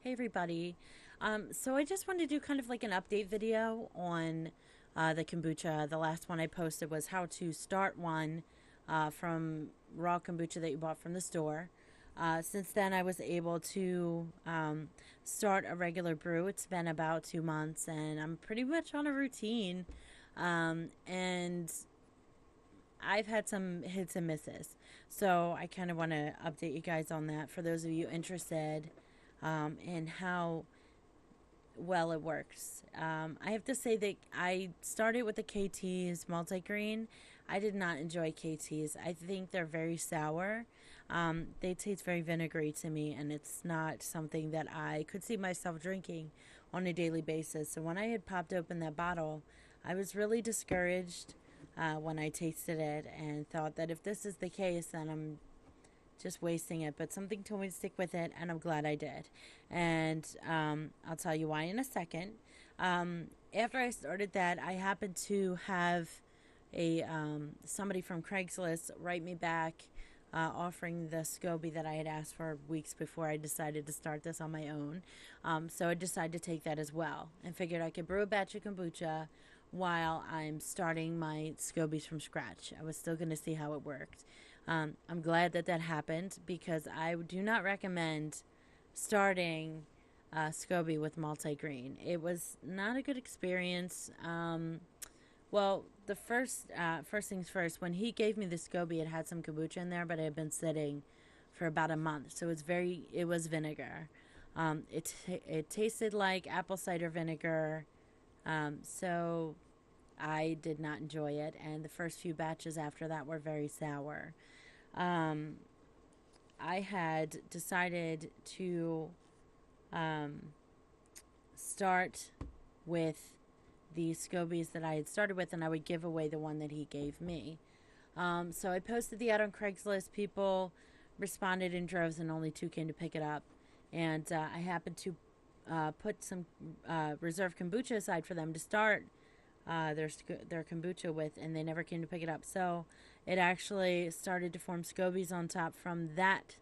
Hey everybody. So I just wanted to do kind of like an update video on the kombucha. The last one I posted was how to start one from raw kombucha that you bought from the store. Since then, I was able to start a regular brew. It's been about 2 months, and I'm pretty much on a routine. And I've had some hits and misses. So I kind of want to update you guys on that for those of you interested in how well it works. I have to say that I started with the KT's multigreen. I did not enjoy KT's. I think they're very sour. They taste very vinegary to me, and it's not something that I could see myself drinking on a daily basis. So when I had popped open that bottle, I was really discouraged when I tasted it and thought that if this is the case, then I'm just wasting it. But something told me to stick with it, and I'm glad I did. And I'll tell you why in a second. After I started that, I happened to have a somebody from Craigslist write me back offering the SCOBY that I had asked for weeks before I decided to start this on my own. So I decided to take that as well and figured I could brew a batch of kombucha while I'm starting my SCOBYs from scratch. I was still going to see how it worked. I'm glad that that happened because I do not recommend starting SCOBY with multigreen. It was not a good experience. Well, the first things first, when he gave me the SCOBY, it had some kombucha in there, but it had been sitting for about a month, so it was vinegar. It tasted like apple cider vinegar, so I did not enjoy it, and the first few batches after that were very sour. Um, I had decided to start with the SCOBYs that I had started with, and I would give away the one that he gave me. So I posted the ad on Craigslist. People responded in droves, and only two came to pick it up. And I happened to put some reserve kombucha aside for them to start their kombucha with, and they never came to pick it up. So it actually started to form SCOBYs on top from that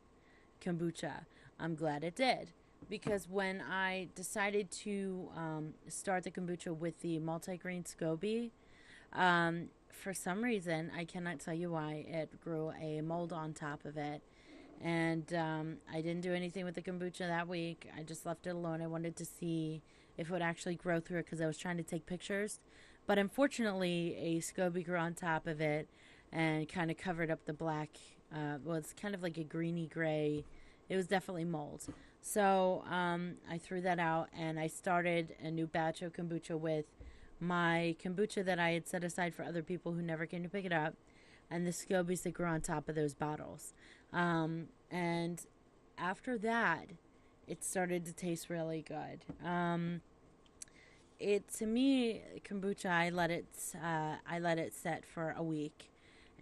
kombucha. I'm glad it did because when I decided to start the kombucha with the multigrain SCOBY, for some reason, I cannot tell you why, it grew a mold on top of it. And I didn't do anything with the kombucha that week. I just left it alone. I wanted to see if it would actually grow through it because I was trying to take pictures. But unfortunately, a SCOBY grew on top of it and kind of covered up the black. Well, it's kind of like a greeny gray. It was definitely mold. So I threw that out and I started a new batch of kombucha with my kombucha that I had set aside for other people who never came to pick it up, and the SCOBYs that grew on top of those bottles. And after that, it started to taste really good. It to me, kombucha, I let it set for a week,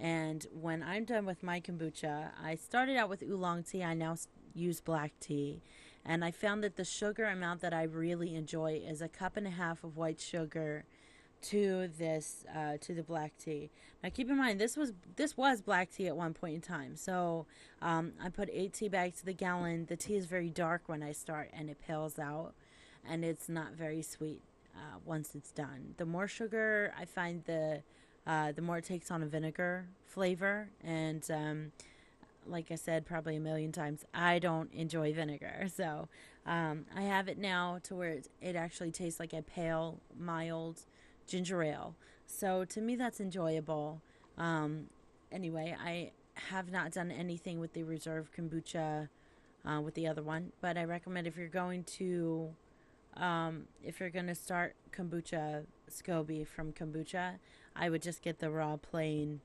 and when I'm done with my kombucha, I started out with oolong tea. I now use black tea, and I found that the sugar amount that I really enjoy is a cup and a half of white sugar to the black tea. Now keep in mind this was black tea at one point in time. So I put 8 tea bags to the gallon. The tea is very dark when I start, and it pales out, and it's not very sweet once it's done. The more sugar I find, the more it takes on a vinegar flavor, and like I said probably a million times, I don't enjoy vinegar. So I have it now to where it actually tastes like a pale, mild ginger ale. So to me, that's enjoyable. Anyway, I have not done anything with the reserve kombucha with the other one, but I recommend if you're going to start kombucha SCOBY from kombucha, I would just get the raw plain,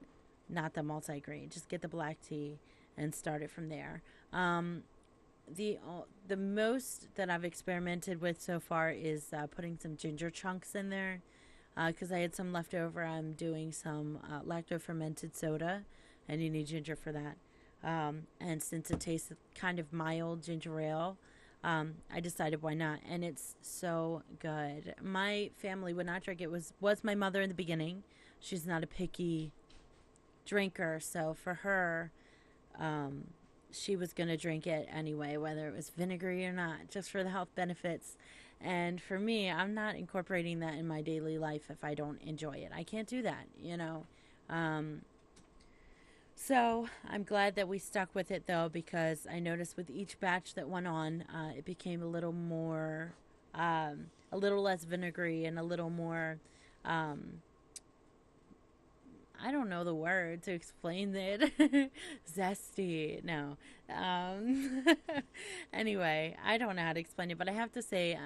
not the multigrain. Just get the black tea and start it from there. The most that I've experimented with so far is putting some ginger chunks in there because I had some left over. I'm doing some lacto fermented soda, and you need ginger for that. And since it tastes kind of mild ginger ale, I decided why not, and it's so good. My family would not drink it. Was my mother in the beginning. She's not a picky drinker, so for her, she was going to drink it anyway, whether it was vinegary or not, just for the health benefits. And for me, I'm not incorporating that in my daily life if I don't enjoy it. I can't do that, you know. Um, so I'm glad that we stuck with it though, because I noticed with each batch that went on, it became a little more, a little less vinegary and a little more, um, I don't know the word to explain it. Zesty. No. Um, anyway, I don't know how to explain it, but I have to say,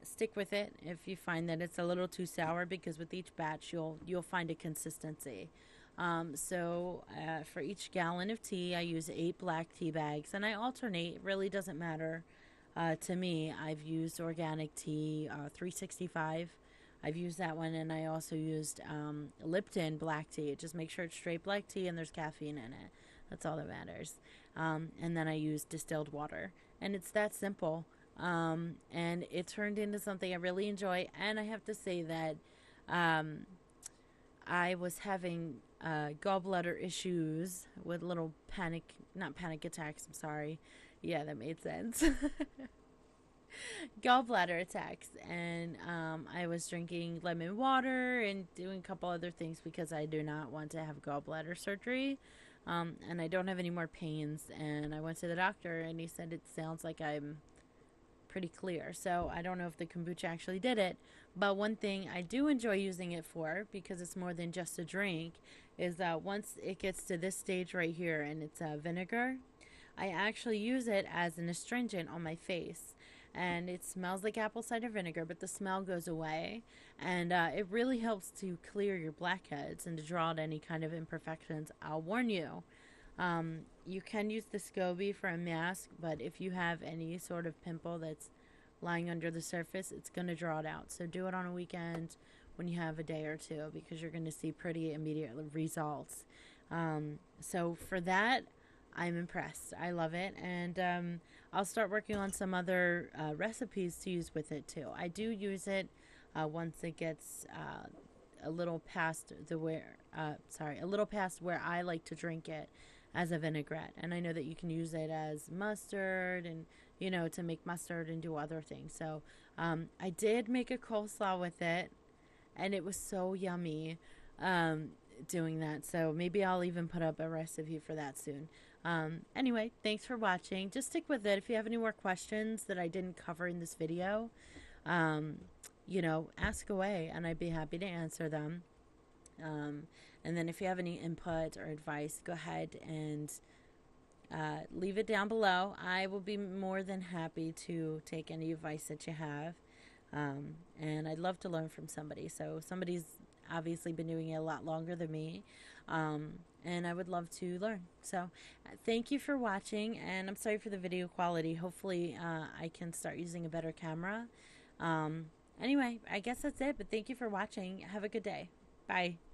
stick with it if you find that it's a little too sour, because with each batch you'll find a consistency. For each gallon of tea, I use 8 black tea bags, and I alternate. It really doesn't matter to me. I've used organic tea, 365. I've used that one, and I also used Lipton black tea. Just make sure it's straight black tea and there's caffeine in it. That's all that matters. And then I use distilled water, and it's that simple. And it turned into something I really enjoy. And I have to say that um, I was having gallbladder issues with little not panic attacks, I'm sorry. Yeah, that made sense. Gallbladder attacks. And I was drinking lemon water and doing a couple other things because I do not want to have gallbladder surgery. And I don't have any more pains. And I went to the doctor and he said it sounds like I'm pretty clear. So I don't know if the kombucha actually did it, but one thing I do enjoy using it for, because it's more than just a drink, is that once it gets to this stage right here and it's vinegar, I actually use it as an astringent on my face. And it smells like apple cider vinegar, but the smell goes away, and it really helps to clear your blackheads and to draw out any kind of imperfections. I'll warn you, you can use the SCOBY for a mask, but if you have any sort of pimple that's lying under the surface, it's going to draw it out. So do it on a weekend when you have a day or two, because you're going to see pretty immediate results. So for that, I'm impressed. I love it, and I'll start working on some other recipes to use with it too. I do use it once it gets a little past a little past where I like to drink it as a vinaigrette. And I know that you can use it as mustard, and to make mustard and do other things. So I did make a coleslaw with it, and it was so yummy doing that. So maybe I'll even put up a recipe for that soon. Anyway, thanks for watching. Just stick with it. If you have any more questions that I didn't cover in this video, ask away, and I'd be happy to answer them. And then if you have any input or advice, go ahead and leave it down below. I will be more than happy to take any advice that you have. And I'd love to learn from somebody. So somebody's obviously been doing it a lot longer than me. And I would love to learn. So thank you for watching, and I'm sorry for the video quality. Hopefully I can start using a better camera. Anyway, I guess that's it, but thank you for watching. Have a good day. Bye.